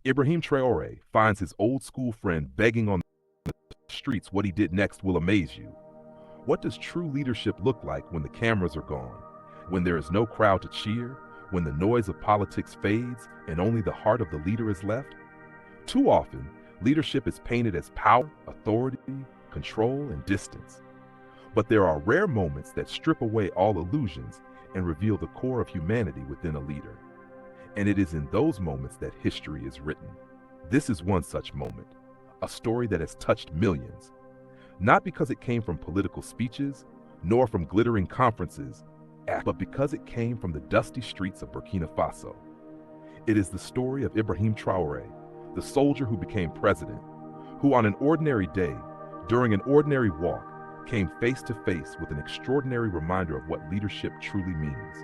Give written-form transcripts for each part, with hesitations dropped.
Ibrahim Traoré finds his old school friend begging on the streets. What he did next will amaze you. What does true leadership look like when the cameras are gone, when there is no crowd to cheer, when the noise of politics fades and only the heart of the leader is left? Too often, leadership is painted as power, authority, control, and distance. But there are rare moments that strip away all illusions and reveal the core of humanity within a leader. And it is in those moments that history is written. This is one such moment, a story that has touched millions, not because it came from political speeches, nor from glittering conferences, but because it came from the dusty streets of Burkina Faso. It is the story of Ibrahim Traoré, the soldier who became president, who on an ordinary day, during an ordinary walk, came face to face with an extraordinary reminder of what leadership truly means.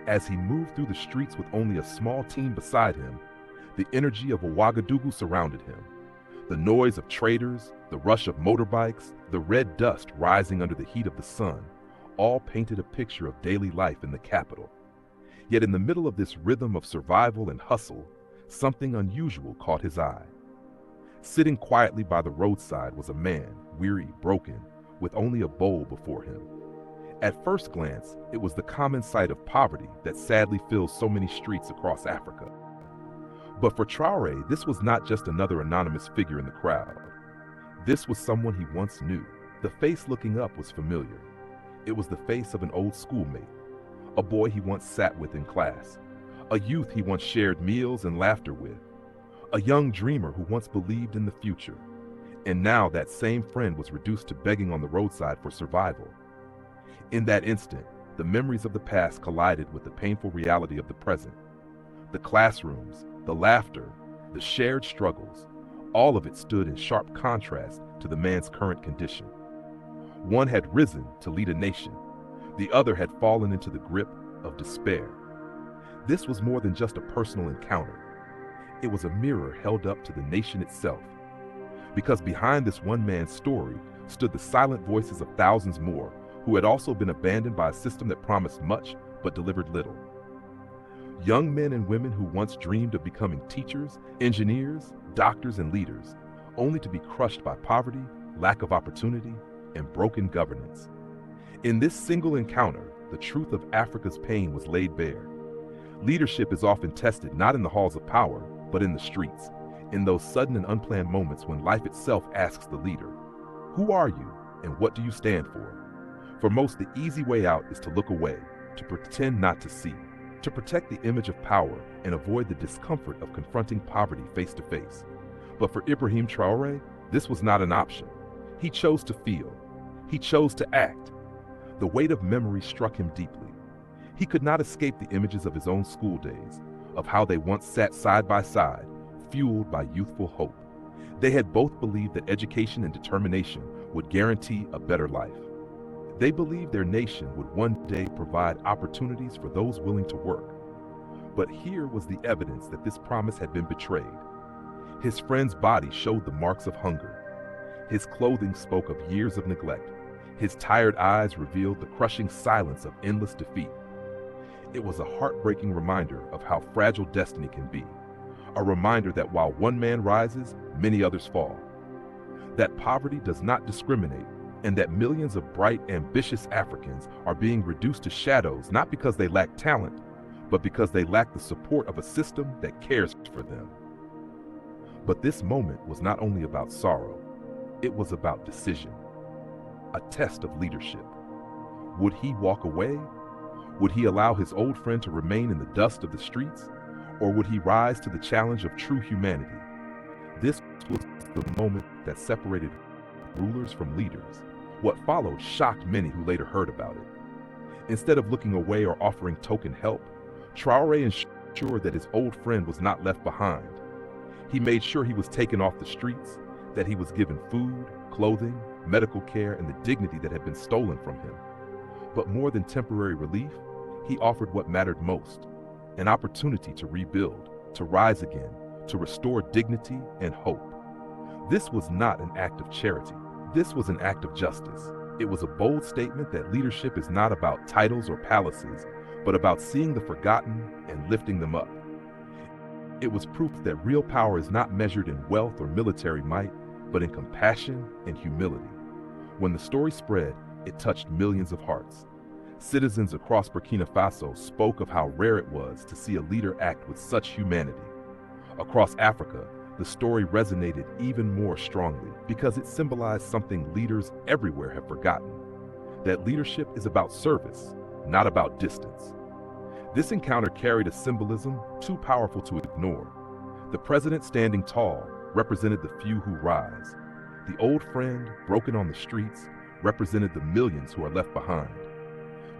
As he moved through the streets with only a small team beside him, the energy of Ouagadougou surrounded him. The noise of traders, the rush of motorbikes, the red dust rising under the heat of the sun, all painted a picture of daily life in the capital. Yet in the middle of this rhythm of survival and hustle, something unusual caught his eye. Sitting quietly by the roadside was a man, weary, broken, with only a bowl before him. At first glance, it was the common sight of poverty that sadly fills so many streets across Africa. But for Traoré, this was not just another anonymous figure in the crowd. This was someone he once knew. The face looking up was familiar. It was the face of an old schoolmate, a boy he once sat with in class, a youth he once shared meals and laughter with, a young dreamer who once believed in the future. And now that same friend was reduced to begging on the roadside for survival. In that instant, the memories of the past collided with the painful reality of the present. The classrooms, the laughter, the shared struggles, all of it stood in sharp contrast to the man's current condition. One had risen to lead a nation, the other had fallen into the grip of despair. This was more than just a personal encounter. It was a mirror held up to the nation itself. Because behind this one man's story stood the silent voices of thousands more who had also been abandoned by a system that promised much but delivered little. Young men and women who once dreamed of becoming teachers, engineers, doctors, and leaders, only to be crushed by poverty, lack of opportunity, and broken governance. In this single encounter, the truth of Africa's pain was laid bare. Leadership is often tested not in the halls of power, but in the streets, in those sudden and unplanned moments when life itself asks the leader, "Who are you, and what do you stand for?" For most, the easy way out is to look away, to pretend not to see, to protect the image of power and avoid the discomfort of confronting poverty face to face. But for Ibrahim Traoré, this was not an option. He chose to feel. He chose to act. The weight of memory struck him deeply. He could not escape the images of his own school days, of how they once sat side by side, fueled by youthful hope. They had both believed that education and determination would guarantee a better life. They believed their nation would one day provide opportunities for those willing to work. But here was the evidence that this promise had been betrayed. His friend's body showed the marks of hunger. His clothing spoke of years of neglect. His tired eyes revealed the crushing silence of endless defeat. It was a heartbreaking reminder of how fragile destiny can be. A reminder that while one man rises, many others fall. That poverty does not discriminate, and that millions of bright, ambitious Africans are being reduced to shadows not because they lack talent, but because they lack the support of a system that cares for them. But this moment was not only about sorrow, it was about decision, a test of leadership. Would he walk away? Would he allow his old friend to remain in the dust of the streets? Or would he rise to the challenge of true humanity? This was the moment that separated rulers from leaders. What followed shocked many who later heard about it. Instead of looking away or offering token help, Traoré ensured that his old friend was not left behind. He made sure he was taken off the streets, that he was given food, clothing, medical care, and the dignity that had been stolen from him. But more than temporary relief, he offered what mattered most, an opportunity to rebuild, to rise again, to restore dignity and hope. This was not an act of charity. This was an act of justice. It was a bold statement that leadership is not about titles or palaces, but about seeing the forgotten and lifting them up. It was proof that real power is not measured in wealth or military might, but in compassion and humility. When the story spread, it touched millions of hearts. Citizens across Burkina Faso spoke of how rare it was to see a leader act with such humanity. Across Africa, the story resonated even more strongly because it symbolized something leaders everywhere have forgotten: that leadership is about service, not about distance. This encounter carried a symbolism too powerful to ignore. The president standing tall represented the few who rise. The old friend, broken on the streets, represented the millions who are left behind.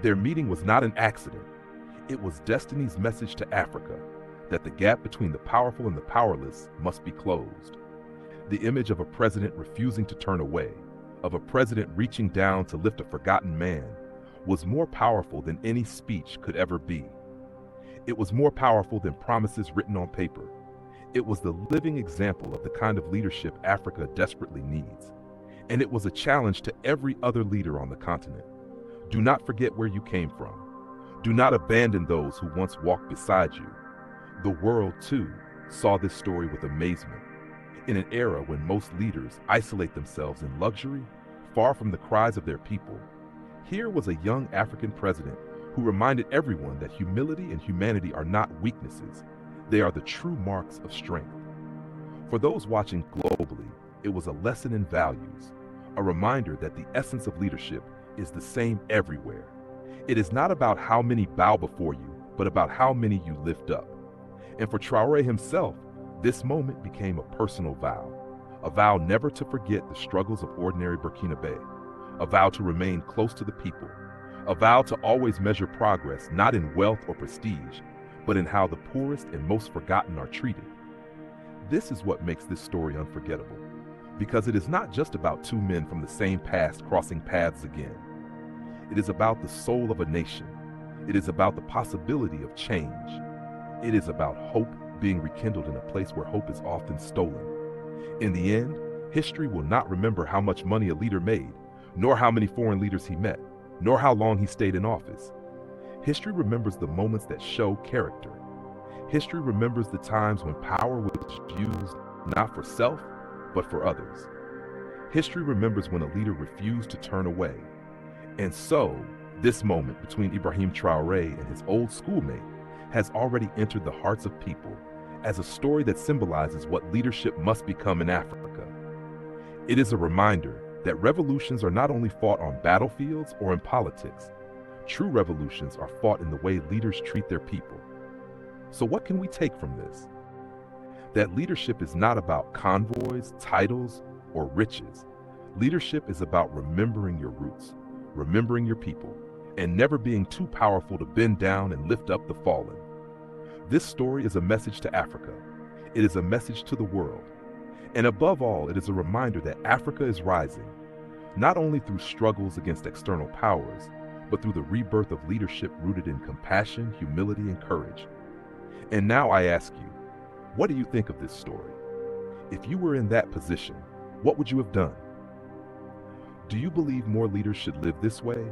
Their meeting was not an accident. It was destiny's message to Africa that the gap between the powerful and the powerless must be closed. The image of a president refusing to turn away, of a president reaching down to lift a forgotten man, was more powerful than any speech could ever be. It was more powerful than promises written on paper. It was the living example of the kind of leadership Africa desperately needs. And it was a challenge to every other leader on the continent. Do not forget where you came from. Do not abandon those who once walked beside you. The world, too, saw this story with amazement. In an era when most leaders isolate themselves in luxury, far from the cries of their people, here was a young African president who reminded everyone that humility and humanity are not weaknesses. They are the true marks of strength. For those watching globally, it was a lesson in values, a reminder that the essence of leadership is the same everywhere. It is not about how many bow before you, but about how many you lift up. And for Traoré himself, this moment became a personal vow, a vow never to forget the struggles of ordinary Burkinabe, a vow to remain close to the people, a vow to always measure progress not in wealth or prestige, but in how the poorest and most forgotten are treated. This is what makes this story unforgettable, because it is not just about two men from the same past crossing paths again. It is about the soul of a nation. It is about the possibility of change. It is about hope being rekindled in a place where hope is often stolen. In the end, history will not remember how much money a leader made, nor how many foreign leaders he met, nor how long he stayed in office. History remembers the moments that show character. History remembers the times when power was used not for self, but for others. History remembers when a leader refused to turn away. And so, this moment between Ibrahim Traoré and his old schoolmate has already entered the hearts of people as a story that symbolizes what leadership must become in Africa. It is a reminder that revolutions are not only fought on battlefields or in politics. True revolutions are fought in the way leaders treat their people. So what can we take from this? That leadership is not about convoys, titles, or riches. Leadership is about remembering your roots, remembering your people, and never being too powerful to bend down and lift up the fallen. This story is a message to Africa. It is a message to the world. And above all, it is a reminder that Africa is rising, not only through struggles against external powers, but through the rebirth of leadership rooted in compassion, humility, and courage. And now I ask you, what do you think of this story? If you were in that position, what would you have done? Do you believe more leaders should live this way,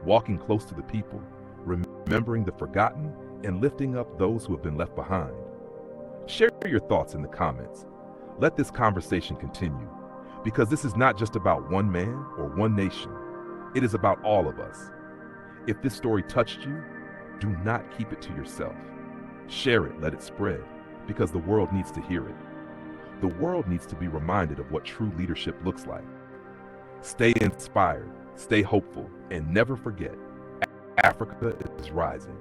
walking close to the people, remembering the forgotten, and lifting up those who have been left behind? Share your thoughts in the comments. Let this conversation continue, because this is not just about one man or one nation. It is about all of us. If this story touched you, do not keep it to yourself. Share it, let it spread, because the world needs to hear it. The world needs to be reminded of what true leadership looks like. Stay inspired, stay hopeful, and never forget, Africa is rising.